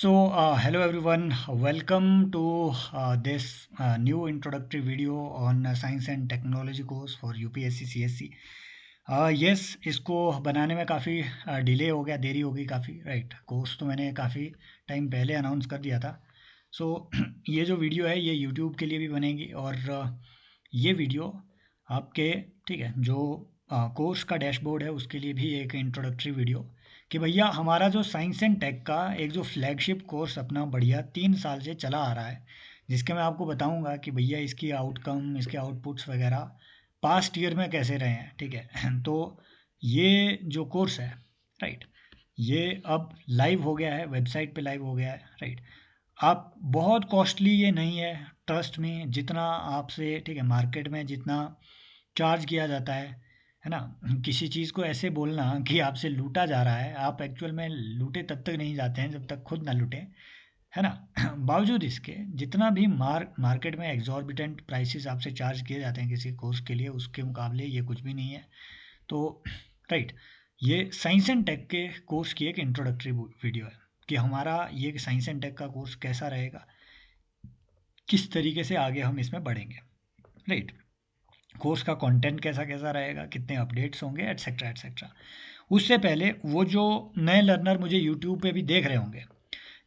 Hello everyone, welcome to this new introductory video on Science and Technology course for UPSC CSC. Yes, इसको बनाने में काफ़ी delay हो गया, देरी हो गई काफ़ी, राइट। कोर्स तो मैंने काफ़ी टाइम पहले अनाउंस कर दिया था। सो ये जो वीडियो है ये यूट्यूब के लिए भी बनेगी और ये वीडियो आपके, ठीक है, जो कोर्स का डैशबोर्ड है उसके लिए भी एक इंट्रोडक्टरी वीडियो कि भैया हमारा जो साइंस एंड टेक का एक जो फ्लैगशिप कोर्स अपना बढ़िया 3 साल से चला आ रहा है, जिसके मैं आपको बताऊंगा कि भैया इसकी आउटकम, इसके आउटपुट्स वगैरह पास्ट ईयर में कैसे रहे हैं, ठीक है। तो ये जो कोर्स है, राइट, ये अब लाइव हो गया है, वेबसाइट पे लाइव हो गया है, राइट। आप बहुत कॉस्टली ये नहीं है, ट्रस्ट में, जितना आपसे, ठीक है, मार्केट में जितना चार्ज किया जाता है ना। किसी चीज़ को ऐसे बोलना कि आपसे लूटा जा रहा है, आप एक्चुअल में लूटे तब तक नहीं जाते हैं जब तक खुद ना लूटें, है ना। बावजूद इसके जितना भी मार्केट में एग्जॉर्बिटेंट प्राइसेस आपसे चार्ज किए जाते हैं किसी कोर्स के लिए, उसके मुकाबले ये कुछ भी नहीं है। तो राइट, ये साइंस एंड टेक के कोर्स की एक इंट्रोडक्टरी वीडियो है कि हमारा ये साइंस एंड टेक का कोर्स कैसा रहेगा, किस तरीके से आगे हम इसमें बढ़ेंगे, राइट। कोर्स का कंटेंट कैसा कैसा रहेगा, कितने अपडेट्स होंगे, एटसेट्रा एटसेट्रा। उससे पहले वो जो नए लर्नर मुझे यूट्यूब पे भी देख रहे होंगे,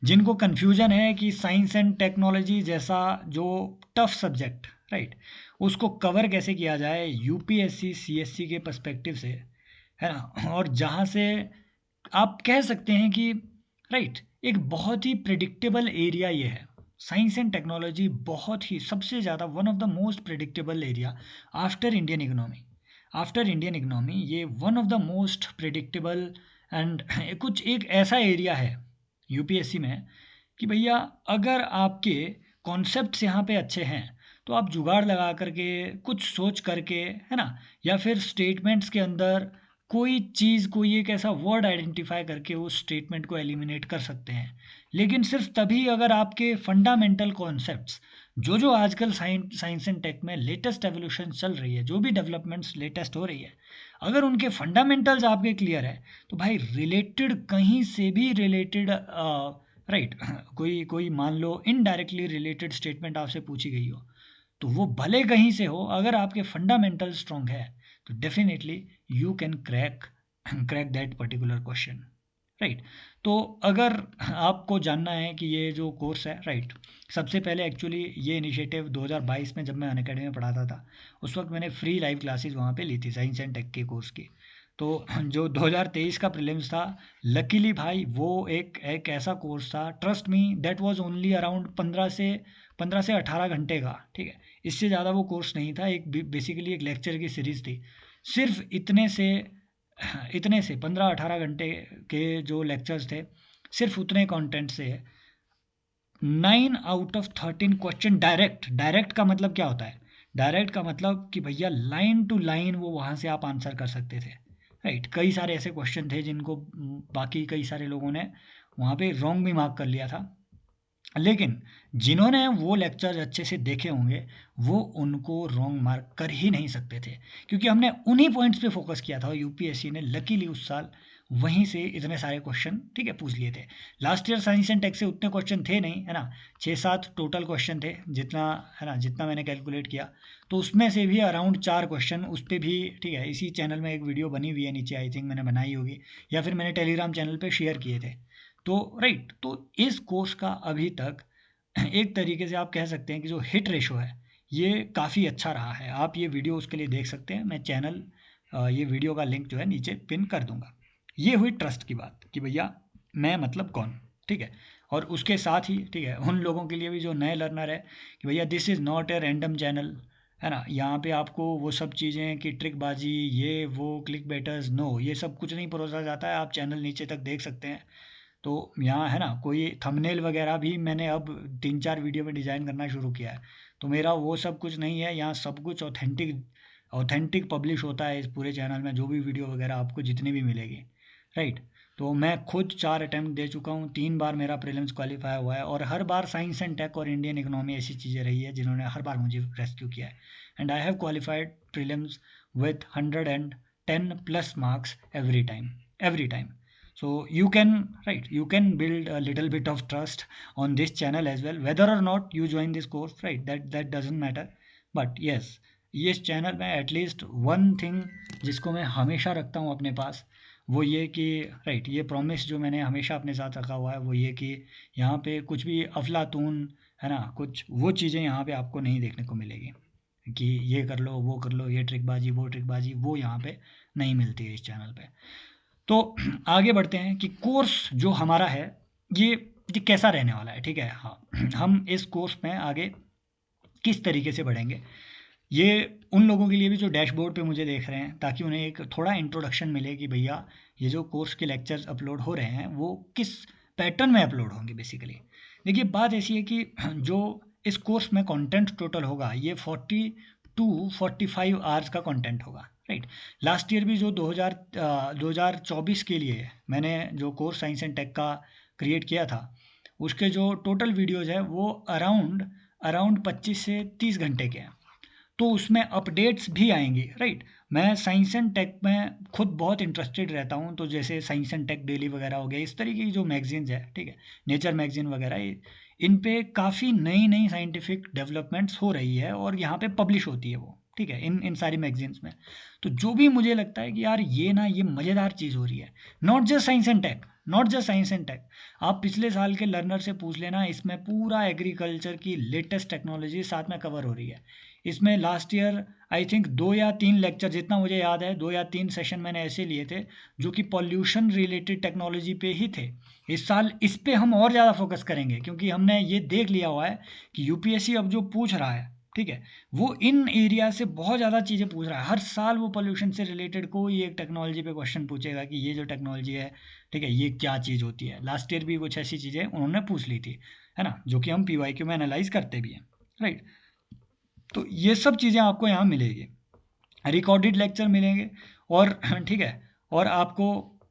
जिनको कन्फ्यूजन है कि साइंस एंड टेक्नोलॉजी जैसा जो टफ सब्जेक्ट, राइट, उसको कवर कैसे किया जाए यूपीएससी सीएससी के पर्सपेक्टिव से, है ना। और जहाँ से आप कह सकते हैं कि, राइट, एक बहुत ही प्रिडिक्टेबल एरिया ये है। साइंस एंड टेक्नोलॉजी बहुत ही, सबसे ज़्यादा, one of the most predictable area after Indian economy. After Indian economy ये one of the most predictable and कुछ एक ऐसा एरिया है यूपीएससी में कि भैया अगर आपके कॉन्सेप्ट्स यहाँ पे अच्छे हैं तो आप जुगाड़ लगा करके, कुछ सोच करके, है ना, या फिर स्टेटमेंट्स के अंदर कोई चीज़, कोई एक ऐसा वर्ड आइडेंटिफाई करके उस स्टेटमेंट को एलिमिनेट कर सकते हैं। लेकिन सिर्फ तभी अगर आपके फंडामेंटल कॉन्सेप्ट्स, जो जो आजकल साइंस एंड टेक में लेटेस्ट एवोल्यूशन चल रही है, जो भी डेवलपमेंट्स लेटेस्ट हो रही है, अगर उनके फंडामेंटल्स आपके क्लियर है तो भाई रिलेटेड, कहीं से भी रिलेटेड, राइट, कोई कोई मान लो इनडायरेक्टली रिलेटेड स्टेटमेंट आपसे पूछी गई हो, तो वो भले कहीं से हो, अगर आपके फंडामेंटल स्ट्रांग है तो definitely you can crack that particular question, right. तो अगर आपको जानना है कि ये जो कोर्स है, राइट, सबसे पहले एक्चुअली ये इनिशिएटिव 2022 में जब मैं अनअकैडमी में पढ़ाता था, उस वक्त मैंने फ्री लाइव क्लासेस वहाँ पे ली थी साइंस एंड टेक के कोर्स की। तो जो 2023 का प्रीलिम्स था, लकीली भाई वो एक एक ऐसा कोर्स था, trust me, that was only around 15 से 18 घंटे का, ठीक है। इससे ज़्यादा वो कोर्स नहीं था, एक बेसिकली एक लेक्चर की सीरीज़ थी। सिर्फ इतने से 15-18 घंटे के जो लेक्चर्स थे, सिर्फ उतने कंटेंट से 9 out of 13 question direct. Direct का मतलब क्या होता है? डायरेक्ट का मतलब कि भैया लाइन टू लाइन वो वहाँ से आप आंसर कर सकते थे, राइट। कई सारे ऐसे क्वेश्चन थे जिनको बाकी कई सारे लोगों ने वहाँ पे रॉन्ग भी मार्क कर लिया था, लेकिन जिन्होंने वो लेक्चर्स अच्छे से देखे होंगे वो उनको रॉन्ग मार्क कर ही नहीं सकते थे, क्योंकि हमने उन्हीं पॉइंट्स पे फोकस किया था और यूपीएससी ने लकीली उस साल वहीं से इतने सारे क्वेश्चन, ठीक है, पूछ लिए थे। Last year science and tech से उतने क्वेश्चन थे नहीं, है ना। 6-7 टोटल क्वेश्चन थे, जितना, है ना, जितना मैंने कैलकुलेट किया। तो उसमें से भी अराउंड 4 क्वेश्चन उस पर भी, ठीक है, इसी चैनल में एक वीडियो बनी हुई है नीचे, आई थिंक मैंने बनाई होगी, या फिर मैंने टेलीग्राम चैनल पे शेयर किए थे। तो राइट, तो इस कोर्स का अभी तक एक तरीके से आप कह सकते हैं कि जो हिट रेशो है ये काफ़ी अच्छा रहा है। आप ये वीडियो उसके लिए देख सकते हैं, मैं चैनल, ये वीडियो का लिंक जो है नीचे पिन कर दूंगा। ये हुई ट्रस्ट की बात कि भैया मैं मतलब कौन, ठीक है। और उसके साथ ही, ठीक है, उन लोगों के लिए भी जो नए लर्नर है कि भैया this is not a random channel, है ना। यहाँ पे आपको वो सब चीज़ें कि ट्रिकबाजी, ये वो क्लिक बेटर्स, नो, ये सब कुछ नहीं परोसा जाता है। आप चैनल नीचे तक देख सकते हैं। तो यहाँ, है ना, कोई थंबनेल वगैरह भी मैंने अब 3-4 वीडियो में डिज़ाइन करना शुरू किया है। तो मेरा वो सब कुछ नहीं है, यहाँ सब कुछ ऑथेंटिक ऑथेंटिक पब्लिश होता है इस पूरे चैनल में, जो भी वीडियो वगैरह आपको जितनी भी मिलेगी, राइट। तो मैं खुद 4 अटैम्प्ट दे चुका हूँ, 3 बार मेरा प्रीलिम्स क्वालिफाई हुआ है, और हर बार साइंस एंड टेक और इंडियन इकोनॉमी ऐसी चीज़ें रही है जिन्होंने हर बार मुझे रेस्क्यू किया है। And I have qualified prelims with 110+ marks every time, every time. So you can, right, you can build a little bit of trust on this channel as well, whether or not you join this course, right, that doesn't matter. But yes, ये इस channel में at least one thing जिसको मैं हमेशा रखता हूँ अपने पास, वो ये कि राइट, ये प्रॉमिस जो मैंने हमेशा अपने साथ रखा हुआ है वो ये कि यहाँ पे कुछ भी अफलातून, है ना, कुछ वो चीज़ें यहाँ पे आपको नहीं देखने को मिलेगी कि ये कर लो वो कर लो, ये ट्रिकबाजी वो ट्रिकबाजी, वो यहाँ पे नहीं मिलती है इस चैनल पे। तो आगे बढ़ते हैं कि कोर्स जो हमारा है ये कैसा रहने वाला है, ठीक है। हाँ, हम इस कोर्स में आगे किस तरीके से बढ़ेंगे, ये उन लोगों के लिए भी जो डैशबोर्ड पे मुझे देख रहे हैं, ताकि उन्हें एक थोड़ा इंट्रोडक्शन मिले कि भैया ये जो कोर्स के लेक्चर्स अपलोड हो रहे हैं वो किस पैटर्न में अपलोड होंगे बेसिकली। देखिए, बात ऐसी है कि जो इस कोर्स में कंटेंट टोटल होगा ये 40 to 45 आवर्स का कंटेंट होगा, राइट। लास्ट ईयर भी जो 2024 के लिए मैंने जो कोर्स साइंस एंड टेक का क्रिएट किया था, उसके जो टोटल वीडियोज़ है वो अराउंड अराउंड 25 से 30 घंटे के हैं। तो उसमें अपडेट्स भी आएंगी, राइट। मैं साइंस एंड टेक में खुद बहुत इंटरेस्टेड रहता हूँ, तो जैसे साइंस एंड टेक डेली वगैरह हो गया, इस तरीके की जो मैगजीन्स है, ठीक है, नेचर मैगजीन वगैरह, इन पे काफ़ी नई नई साइंटिफिक डेवलपमेंट्स हो रही है और यहाँ पे पब्लिश होती है वो, ठीक है, इन इन सारी मैगजीन्स में। तो जो भी मुझे लगता है कि यार ये ना, ये मज़ेदार चीज़ हो रही है, not just science and tech, not just science and tech, आप पिछले साल के लर्नर से पूछ लेना, इसमें पूरा एग्रीकल्चर की लेटेस्ट टेक्नोलॉजी साथ में कवर हो रही है। इसमें लास्ट ईयर आई थिंक 2 या 3 लेक्चर, जितना मुझे याद है 2 या 3 सेशन मैंने ऐसे लिए थे जो कि पॉल्यूशन रिलेटेड टेक्नोलॉजी पे ही थे। इस साल इस पे हम और ज़्यादा फोकस करेंगे, क्योंकि हमने ये देख लिया हुआ है कि यूपीएससी अब जो पूछ रहा है, ठीक है, वो इन एरिया से बहुत ज़्यादा चीज़ें पूछ रहा है। हर साल वो पॉल्यूशन से रिलेटेड कोई एक टेक्नोलॉजी पे क्वेश्चन पूछेगा कि ये जो टेक्नोलॉजी है, ठीक है, ये क्या चीज़ होती है। लास्ट ईयर भी कुछ ऐसी चीज़ें उन्होंने पूछ ली थी, है ना, जो कि हम पीवाईक्यू में एनालाइज करते भी हैं, राइट। तो ये सब चीज़ें आपको यहाँ मिलेगी, रिकॉर्डेड लेक्चर मिलेंगे, और ठीक है, और आपको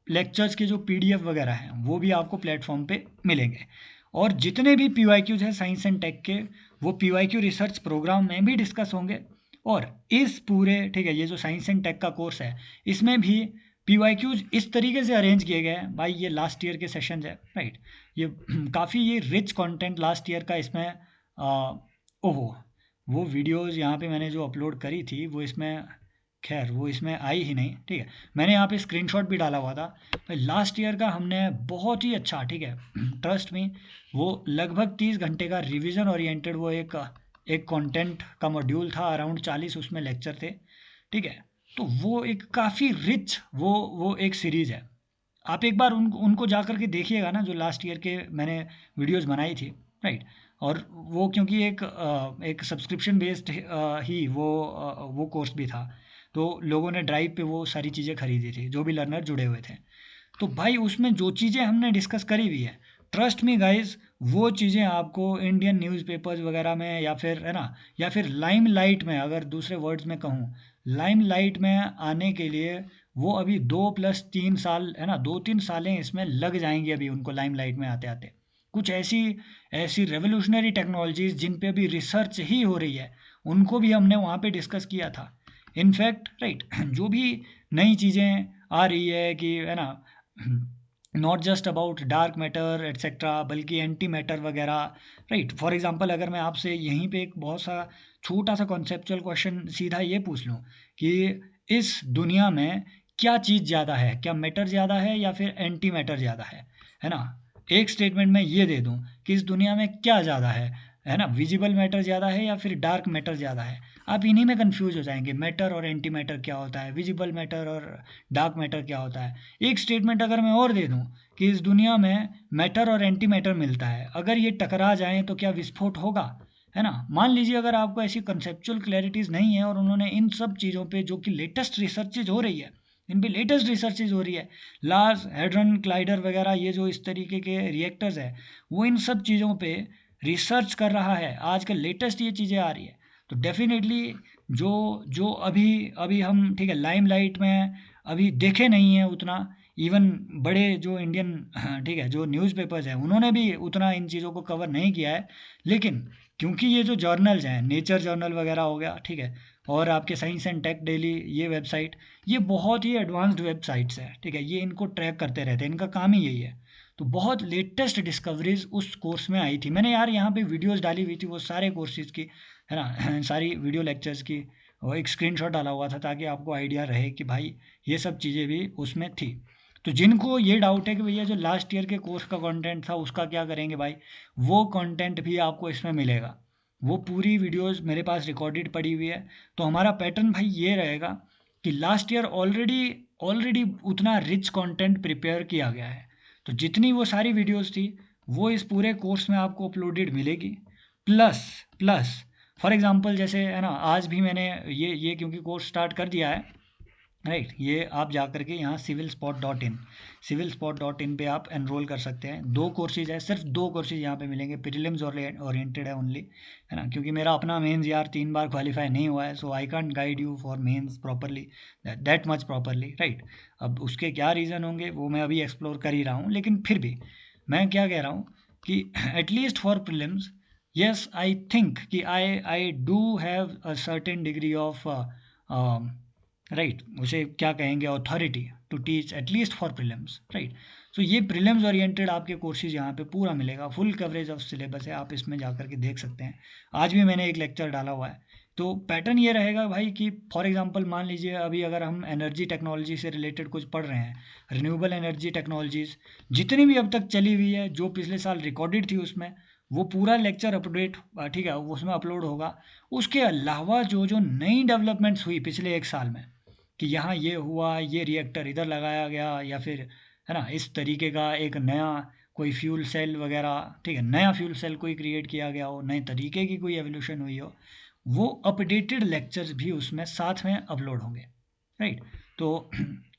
लेक्चर्स के जो पीडीएफ वगैरह हैं वो भी आपको प्लेटफॉर्म पे मिलेंगे। और जितने भी पीवाईक्यूज हैं साइंस एंड टेक के, वो पीवाईक्यू रिसर्च प्रोग्राम में भी डिस्कस होंगे। और इस पूरे, ठीक है, ये जो साइंस एंड टेक का कोर्स है, इसमें भी पीवाईक्यूज इस तरीके से अरेंज किए गए हैं भाई, ये लास्ट ईयर के सेशन है, राइट। ये काफ़ी ये रिच कंटेंट लास्ट ईयर का इसमें, ओहो, वो वीडियोज़ यहाँ पे मैंने जो अपलोड करी थी वो इसमें, खैर वो इसमें आई ही नहीं, ठीक है। मैंने यहाँ पे स्क्रीनशॉट भी डाला हुआ था भाई, लास्ट ईयर का हमने बहुत ही अच्छा, ठीक है, ट्रस्ट में, वो लगभग 30 घंटे का रिवीजन ओरिएंटेड वो एक एक कंटेंट का मॉड्यूल था, अराउंड 40 उसमें लेक्चर थे, ठीक है। तो वो एक काफ़ी रिच वो एक सीरीज़ है। आप एक बार उनको जा कर के देखिएगा ना, जो लास्ट ईयर के मैंने वीडियोज़ बनाई थी, राइट। और वो क्योंकि एक सब्सक्रिप्शन बेस्ड ही वो कोर्स भी था, तो लोगों ने ड्राइव पे वो सारी चीज़ें खरीदी थी जो भी लर्नर जुड़े हुए थे। तो भाई उसमें जो चीज़ें हमने डिस्कस करी हुई है, ट्रस्ट मी गाइस, वो चीज़ें आपको इंडियन न्यूज़पेपर्स वगैरह में, या फिर, है ना, या फिर लाइम लाइट में, अगर दूसरे वर्ड्स में कहूँ, लाइम लाइट में आने के लिए वो अभी 2 + 3 साल, है ना, 2-3 सालें इसमें लग जाएंगी अभी उनको लाइम लाइट में आते आते। कुछ ऐसी ऐसी रेवोल्यूशनरी टेक्नोलॉजीज जिन पे अभी रिसर्च ही हो रही है, उनको भी हमने वहाँ पे डिस्कस किया था। इनफैक्ट, राइट, जो भी नई चीज़ें आ रही है कि, है ना, not just about dark matter etcetera, बल्कि एंटी मैटर वगैरह, राइट। फॉर एग्जांपल, अगर मैं आपसे यहीं पे एक बहुत सा छोटा सा कॉन्सेप्चुअल क्वेश्चन सीधा ये पूछ लूँ कि इस दुनिया में क्या चीज़ ज़्यादा है, क्या मैटर ज़्यादा है या फिर एंटी मैटर ज़्यादा है ना, एक स्टेटमेंट में ये दे दूँ कि इस दुनिया में क्या ज़्यादा है ना, विजिबल मैटर ज़्यादा है या फिर डार्क मैटर ज़्यादा है, आप इन्हीं में कंफ्यूज हो जाएंगे, मैटर और एंटी मैटर क्या होता है, विजिबल मैटर और डार्क मैटर क्या होता है। एक स्टेटमेंट अगर मैं और दे दूं कि इस दुनिया में मैटर और एंटी मैटर मिलता है, अगर ये टकरा जाएं तो क्या विस्फोट होगा, है ना। मान लीजिए अगर आपको ऐसी कंसेप्चुअल क्लैरिटीज़ नहीं है, और उन्होंने इन सब चीज़ों पे जो कि लेटेस्ट रिसर्चेज हो रही है, इन पे लेटेस्ट रिसर्चेज हो रही है, लार्ज हैड्रन क्लाइडर वगैरह, ये जो इस तरीके के रिएक्टर्स है, वो इन सब चीज़ों पे रिसर्च कर रहा है, आजकल लेटेस्ट ये चीज़ें आ रही है। तो डेफिनेटली जो जो अभी अभी हम, ठीक है, लाइमलाइट में अभी देखे नहीं है उतना, इवन बड़े जो इंडियन ठीक है जो न्यूज़पेपर्स हैं उन्होंने भी उतना इन चीज़ों को कवर नहीं किया है। लेकिन क्योंकि ये जो जर्नल्स हैं, नेचर जर्नल वगैरह हो गया, ठीक है, और आपके साइंस एंड टेक डेली, ये वेबसाइट, ये बहुत ही एडवांस्ड वेबसाइट्स हैं, ठीक है, ये इनको ट्रैक करते रहते हैं, इनका काम ही यही है। तो बहुत लेटेस्ट डिस्कवरीज उस कोर्स में आई थी। मैंने यार यहाँ पे वीडियोस डाली हुई थी वो सारे कोर्सेज की, है ना सारी वीडियो लेक्चर्स की, और एक स्क्रीनशॉट डाला हुआ था ताकि आपको आइडिया रहे कि भाई ये सब चीज़ें भी उसमें थी। तो जिनको ये डाउट है कि भैया जो लास्ट ईयर के कोर्स का कंटेंट था उसका क्या करेंगे भाई, वो कंटेंट भी आपको इसमें मिलेगा। वो पूरी वीडियोस मेरे पास रिकॉर्डेड पड़ी हुई है। तो हमारा पैटर्न भाई ये रहेगा कि लास्ट ईयर ऑलरेडी ऑलरेडी उतना रिच कंटेंट प्रिपेयर किया गया है। तो जितनी वो सारी वीडियोस थी वो इस पूरे कोर्स में आपको अपलोडेड मिलेगी। प्लस प्लस फॉर एग्जांपल जैसे है ना, आज भी मैंने ये क्योंकि कोर्स स्टार्ट कर दिया है, राइट, ये आप जा करके यहाँ सिविल स्पॉट डॉट इन पे आप एनरोल कर सकते हैं। 2 कोर्सेज है, सिर्फ 2 कोर्सेज यहाँ पे मिलेंगे, प्रीलिम्स ओरिएंटेड है ओनली, है ना, क्योंकि मेरा अपना मेंस यार 3 बार क्वालिफाई नहीं हुआ है, so I can't guide you for mains properly, that much properly, right. अब उसके क्या रीज़न होंगे वो मैं अभी एक्सप्लोर कर ही रहा हूँ, लेकिन फिर भी मैं क्या कह रहा हूँ कि at least for prelims, yes I think कि I do have a certain degree of, right, उसे क्या कहेंगे, authority to teach at least for prelims, right. So ये प्रीलिम्स ओरिएंटेड आपके कोर्सेज यहाँ पे पूरा मिलेगा, फुल कवरेज ऑफ सिलेबस है, आप इसमें जा करके देख सकते हैं। आज भी मैंने एक लेक्चर डाला हुआ है। तो पैटर्न ये रहेगा भाई कि फॉर एग्जांपल मान लीजिए अभी अगर हम एनर्जी टेक्नोलॉजी से रिलेटेड कुछ पढ़ रहे हैं, रिन्यूएबल एनर्जी टेक्नोलॉजीज जितनी भी अब तक चली हुई है, जो पिछले साल रिकॉर्डेड थी उसमें, वो पूरा लेक्चर अपडेट, ठीक है, उसमें अपलोड होगा। उसके अलावा जो जो नई डेवलपमेंट्स हुई पिछले 1 साल में, कि यहाँ ये हुआ, ये रिएक्टर इधर लगाया गया, या फिर है ना इस तरीके का एक नया कोई फ्यूल सेल वगैरह, ठीक है, नया फ्यूल सेल कोई क्रिएट किया गया हो, नए तरीके की कोई एवोल्यूशन हुई हो, वो अपडेटेड लेक्चर्स भी उसमें साथ में अपलोड होंगे, राइट। तो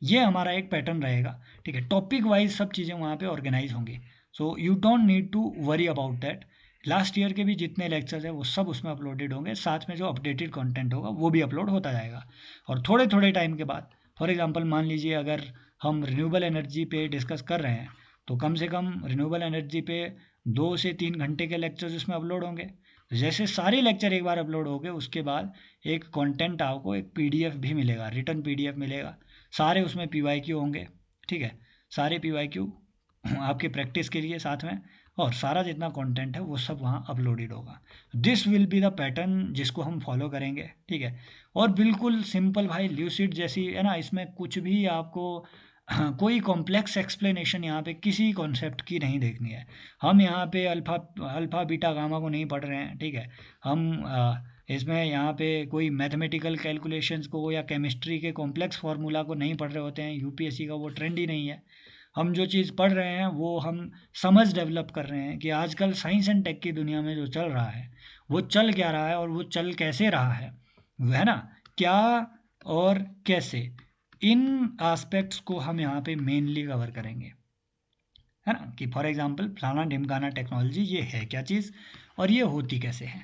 ये हमारा एक पैटर्न रहेगा, ठीक है, टॉपिक वाइज सब चीज़ें वहाँ पे ऑर्गेनाइज होंगी। So you don't need to worry about that. Last year के भी जितने लेक्चर्स हैं वो सब उसमें अपलोडेड होंगे, साथ में जो अपडेटेड कंटेंट होगा वो भी अपलोड होता जाएगा। और थोड़े थोड़े टाइम के बाद, फॉर एग्जांपल मान लीजिए अगर हम रिन्यूएबल एनर्जी पे डिस्कस कर रहे हैं, तो कम से कम रिन्यूएबल एनर्जी पे 2 से 3 घंटे के लेक्चर्स उसमें अपलोड होंगे। जैसे सारे लेक्चर एक बार अपलोड हो गए उसके बाद एक कंटेंट आपको एक पीडीएफ भी मिलेगा, रिटर्न पीडीएफ मिलेगा, सारे उसमें पीवाईक्यू होंगे, ठीक है, सारे पीवाईक्यू आपकी प्रैक्टिस के लिए साथ में, और सारा जितना कंटेंट है वो सब वहाँ अपलोडेड होगा। This will be the pattern जिसको हम फॉलो करेंगे, ठीक है। और बिल्कुल सिंपल भाई, ल्यूसिड जैसी है ना, इसमें कुछ भी आपको कोई कॉम्प्लेक्स एक्सप्लेनेशन यहाँ पे किसी कॉन्सेप्ट की नहीं देखनी है। हम यहाँ पे अल्फ़ा अल्फ़ा बीटा गामा को नहीं पढ़ रहे हैं, ठीक है। हम इसमें यहाँ पे कोई मैथमेटिकल कैलकुलेशंस को या केमिस्ट्री के कॉम्प्लेक्स फार्मूला को नहीं पढ़ रहे होते हैं, यूपीएससी का वो ट्रेंड ही नहीं है। हम जो चीज़ पढ़ रहे हैं वो हम समझ डेवलप कर रहे हैं कि आजकल साइंस एंड टेक की दुनिया में जो चल रहा है वो चल क्या रहा है और वो चल कैसे रहा है, है ना, क्या और कैसे, इन एस्पेक्ट्स को हम यहाँ पे मेनली कवर करेंगे, है ना, कि फॉर एग्जांपल फलाना ढिमकाना टेक्नोलॉजी ये है क्या चीज़ और ये होती कैसे है,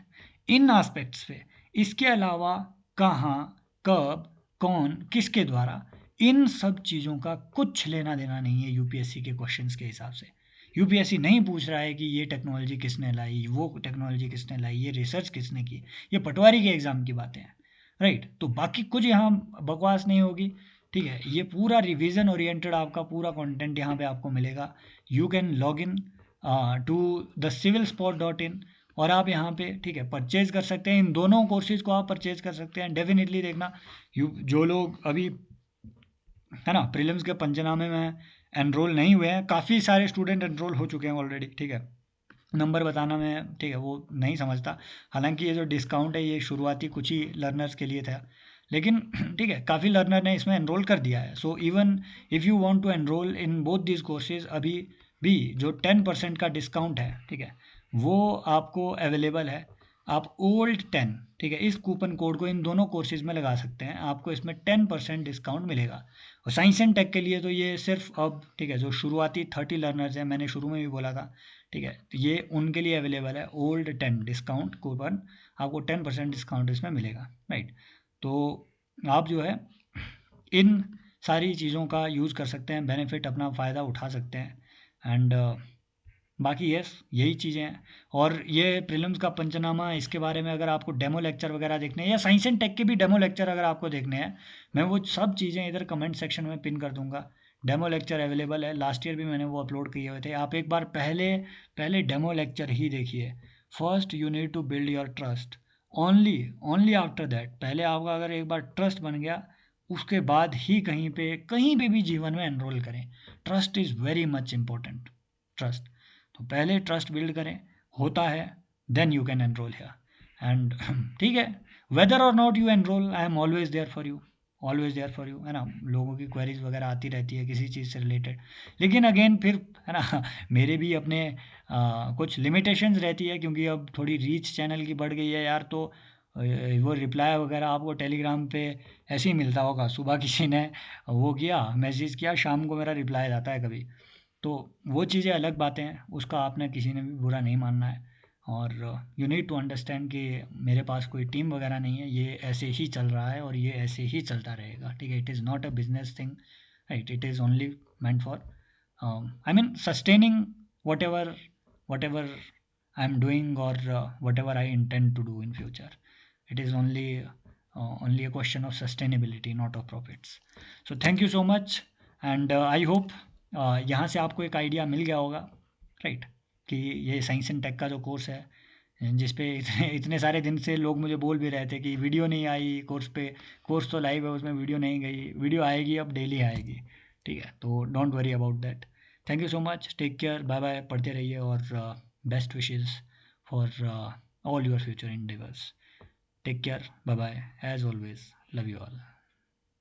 इन एस्पेक्ट्स पे। इसके अलावा कहाँ, कब, कौन, किसके द्वारा, इन सब चीज़ों का कुछ लेना देना नहीं है यूपीएससी के क्वेश्चंस के हिसाब से। यूपीएससी नहीं पूछ रहा है कि ये टेक्नोलॉजी किसने लाई, वो टेक्नोलॉजी किसने लाई, ये रिसर्च किसने की। ये पटवारी के एग्ज़ाम की बातें हैं, राइट। तो बाकी कुछ यहाँ बकवास नहीं होगी, ठीक है। ये पूरा रिवीजन ओरिएंटेड आपका पूरा कंटेंट यहाँ पे आपको मिलेगा। You can log in to the civilspot.in, और आप यहाँ पे, ठीक है, परचेज कर सकते हैं। इन दोनों कोर्सेज को आप परचेज कर सकते हैं। डेफिनेटली देखना, यू जो लोग अभी, है ना, प्रीलिम्स के पंचनामे में एनरोल नहीं हुए हैं, काफ़ी सारे स्टूडेंट एनरोल हो चुके हैं ऑलरेडी, ठीक है। नंबर बताना मैं, ठीक है, वो नहीं समझता। हालांकि ये जो डिस्काउंट है ये शुरुआती कुछ ही लर्नर्स के लिए था, लेकिन ठीक है, काफ़ी लर्नर ने इसमें एनरोल कर दिया है। So even if you want to enrol in both this courses, अभी भी जो 10% का डिस्काउंट है, ठीक है, वो आपको अवेलेबल है। आप ओल्ड 10, ठीक है, इस कूपन कोड को इन दोनों कोर्सेज में लगा सकते हैं, आपको इसमें 10% डिस्काउंट मिलेगा। और साइंस एंड टेक के लिए तो ये सिर्फ अब, ठीक है, जो शुरुआती 30 लर्नर्स हैं, मैंने शुरू में भी बोला था, ठीक है, तो ये उनके लिए अवेलेबल है। ओल्ड 10 डिस्काउंट कूपन, आपको 10% डिस्काउंट इसमें मिलेगा, राइट। तो आप जो है इन सारी चीज़ों का यूज़ कर सकते हैं, बेनिफिट अपना फ़ायदा उठा सकते हैं। एंड बाकी यस यही चीज़ें हैं। और ये प्रीलिम्स का पंचनामा, इसके बारे में अगर आपको डेमो लेक्चर वगैरह देखने हैं या साइंस एंड टेक के भी डेमो लेक्चर अगर आपको देखने हैं, मैं वो सब चीज़ें इधर कमेंट सेक्शन में पिन कर दूंगा। डेमो लेक्चर अवेलेबल है, लास्ट ईयर भी मैंने वो अपलोड किए हुए थे। आप एक बार पहले पहले डेमो लेक्चर ही देखिए। First you need to build your trust, only only after that, पहले आपका अगर एक बार ट्रस्ट बन गया, उसके बाद ही कहीं पे भी जीवन में एनरोल करें। Trust is very much important. Trust, तो पहले ट्रस्ट बिल्ड करें, होता है then you can enrol here. And ठीक है, वेदर और not you enrol, I am always there for you, always there for you, है ना। लोगों की क्वेरीज वगैरह आती रहती है किसी चीज़ से रिलेटेड, लेकिन अगेन फिर, है ना, मेरे भी अपने कुछ लिमिटेशंस रहती है, क्योंकि अब थोड़ी रीच चैनल की बढ़ गई है यार। तो वो रिप्लाई वगैरह आपको टेलीग्राम पे ऐसे ही मिलता होगा, सुबह किसी ने वो किया, मैसेज किया, शाम को मेरा रिप्लाई आता है कभी। तो वो चीज़ें अलग बातें हैं, उसका आपने किसी ने भी बुरा नहीं मानना है। और यू नीड टू अंडरस्टैंड कि मेरे पास कोई टीम वगैरह नहीं है, ये ऐसे ही चल रहा है और ये ऐसे ही चलता रहेगा, ठीक है। It is not a business thing, right. It is only meant for I mean sustaining whatever whatever I am doing, or whatever I intend to do in future. It is only a question of sustainability, not of profits. So thank you so much, and I hope यहाँ से आपको एक idea मिल गया होगा, right, कि ये science and take का जो कोर्स है, जिस पे इतने इतने सारे दिन से लोग मुझे बोल भी रहे थे कि वीडियो नहीं आई कोर्स पे। कोर्स तो लाइव है, उसमें वीडियो नहीं गई, वीडियो आएगी, अब डेली आएगी, ठीक है। तो don't worry about that. Thank you so much, take care, bye bye, पढ़ते रहिए, और best wishes for all your future endeavors. Take care, bye bye, as always, love you all.